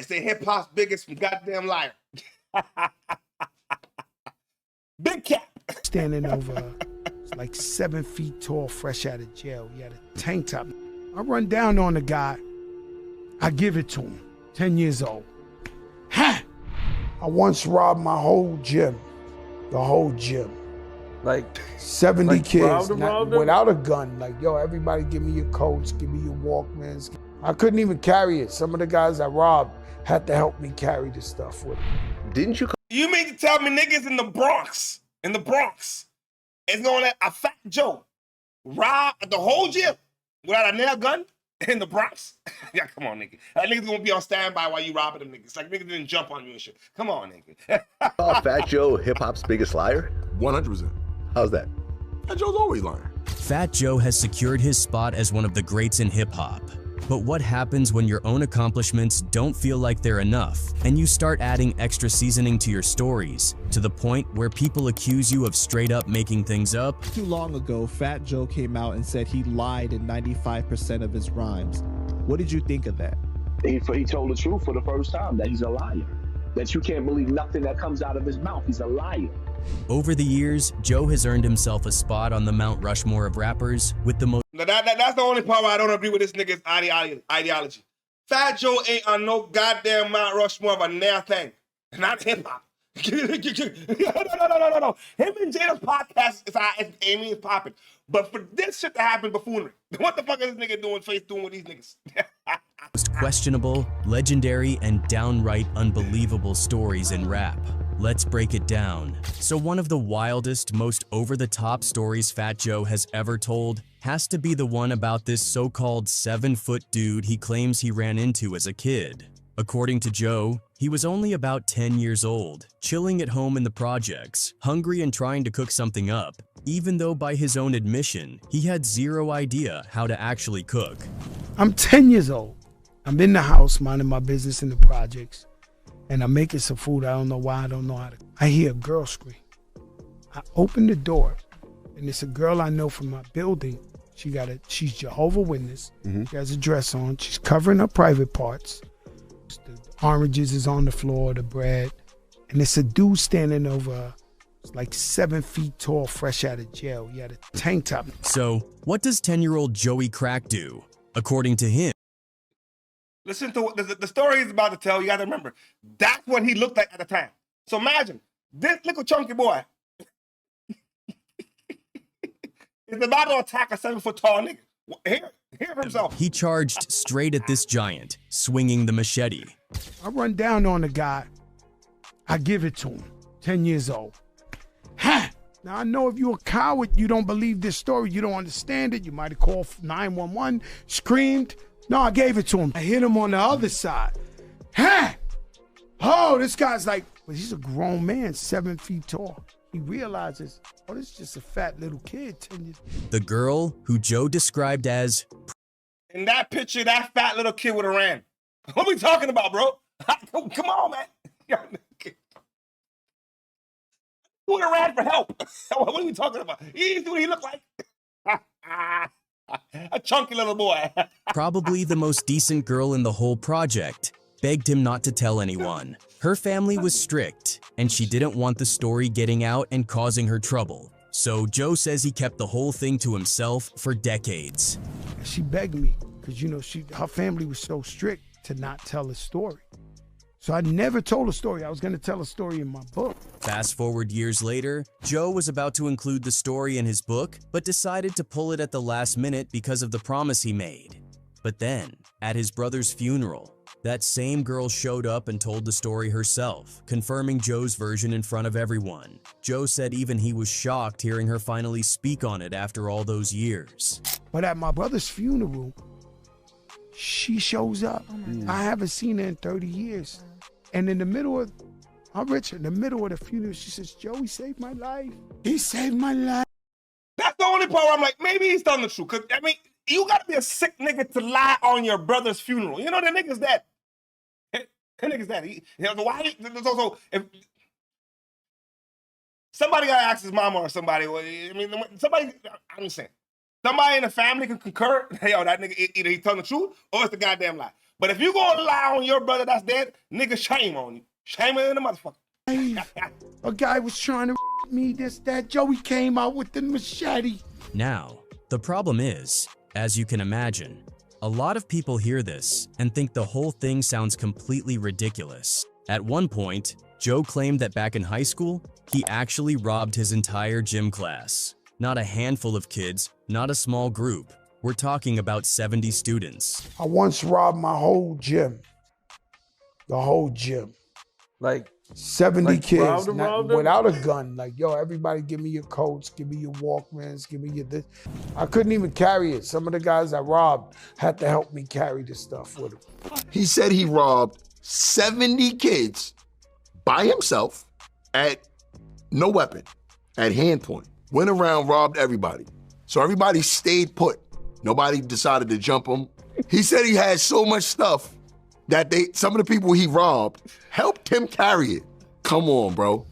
say hip hop's biggest goddamn liar. Big cap. Standing over, like 7 feet tall, fresh out of jail. He had a tank top. I run down on the guy. I give it to him. 10 years old. Ha! I once robbed my whole gym. The whole gym. Like 70 like kids robbed without a gun. Like, yo, everybody give me your coats, give me your Walkmans. I couldn't even carry it. Some of the guys I robbed had to help me carry the stuff with me. Didn't you? You mean to tell me niggas in the Bronx, is gonna let a fat Joe rob the whole gym without a nail gun in the Bronx? Yeah, come on, nigga. That nigga's gonna be on standby while you robbing them niggas. Like niggas didn't jump on you and shit. Come on, nigga. Call Fat Joe hip hop's biggest liar? 100%. How's that? Fat Joe's always lying. Fat Joe has secured his spot as one of the greats in hip-hop. But what happens when your own accomplishments don't feel like they're enough, and you start adding extra seasoning to your stories, to the point where people accuse you of straight up making things up? Too long ago, Fat Joe came out and said he lied in 95% of his rhymes. What did you think of that? He told the truth for the first time, that he's a liar. That you can't believe nothing that comes out of his mouth. He's a liar. Over the years, Joe has earned himself a spot on the Mount Rushmore of rappers with the most. Now that's the only part where I don't agree with this nigga's ideology. Fat Joe ain't on no goddamn Mount Rushmore of a nail thing. Not hip hop. No. Him and Jada's podcast is Amy is popping. But for this shit to happen, buffoonery. What the fuck is this nigga doing with these niggas? Most questionable, legendary, and downright unbelievable stories in rap. Let's break it down. So one of the wildest, most over-the-top stories Fat Joe has ever told has to be the one about this so-called 7-foot dude he claims he ran into as a kid. According to Joe, he was only about 10 years old, chilling at home in the projects, hungry and trying to cook something up, even though by his own admission, he had zero idea how to actually cook. I'm 10 years old. I'm in the house minding my business in the projects. And I'm making some food. I don't know why. I don't know how to. I hear a girl scream. I open the door, and it's a girl I know from my building. She's Jehovah's Witness. She has a dress on. She's covering her private parts. The oranges is on the floor, the bread. And it's a dude standing over her. It's like 7 feet tall, fresh out of jail. He had a tank top. So, what does 10-year-old Joey Crack do? According to him, Listen to what the story is about to tell. You got to remember, that's what he looked like at the time. So imagine, this little chunky boy is about to attack a 7-foot tall nigga. Hear himself. He charged straight at this giant, swinging the machete. I run down on the guy. I give it to him. 10 years old. Ha! Now, I know if you're a coward, you don't believe this story, you don't understand it, you might have called 911, screamed. No, I gave it to him. I hit him on the other side. Ha! Oh, this guy's like, well, he's a grown man, 7 feet tall. He realizes, oh, this is just a fat little kid, 10 years. The girl, who Joe described as... In that picture, that fat little kid would have ran. What are we talking about, bro? Come on, man. Who would have ran for help? What are we talking about? He what he looked like. A chunky little boy. Probably the most decent girl in the whole project, begged him not to tell anyone. Her family was strict, and she didn't want the story getting out and causing her trouble. So Joe says he kept the whole thing to himself for decades. She begged me, because her family was so strict to not tell a story. So I never told a story. I was going to tell a story in my book. Fast forward years later, Joe was about to include the story in his book, but decided to pull it at the last minute because of the promise he made. But then, at his brother's funeral, that same girl showed up and told the story herself, confirming Joe's version in front of everyone. Joe said even he was shocked hearing her finally speak on it after all those years. But at my brother's funeral, she shows up. I haven't seen her in 30 years. And in the middle of, I'm rich, in the middle of the funeral, she says, Joey saved my life. He saved my life. That's the only part where I'm like, maybe he's telling the truth. Because, I mean, you got to be a sick nigga to lie on your brother's funeral. You know, the nigga's dead. The nigga's dead. So if somebody got to ask his mama or somebody, I mean, somebody, I'm just saying, somebody in the family can concur, hey, yo, that nigga, either he's telling the truth or it's the goddamn lie. But if you gonna lie on your brother that's dead, nigga, shame on you. Shame on the motherfucker. A guy was trying to me, this, that. Joey came out with the machete. Now, the problem is, as you can imagine, a lot of people hear this and think the whole thing sounds completely ridiculous. At one point, Joe claimed that back in high school, he actually robbed his entire gym class. Not a handful of kids, not a small group. We're talking about 70 students. I once robbed my whole gym. The whole gym. Like 70 kids robbed them? without a gun. Like, yo, everybody give me your coats, give me your Walkmans, give me your this. I couldn't even carry it. Some of the guys I robbed had to help me carry the stuff with them. He said he robbed 70 kids by himself at no weapon, at hand point. Went around, robbed everybody. So everybody stayed put. Nobody decided to jump him. He said he had so much stuff that some of the people he robbed helped him carry it. Come on, bro.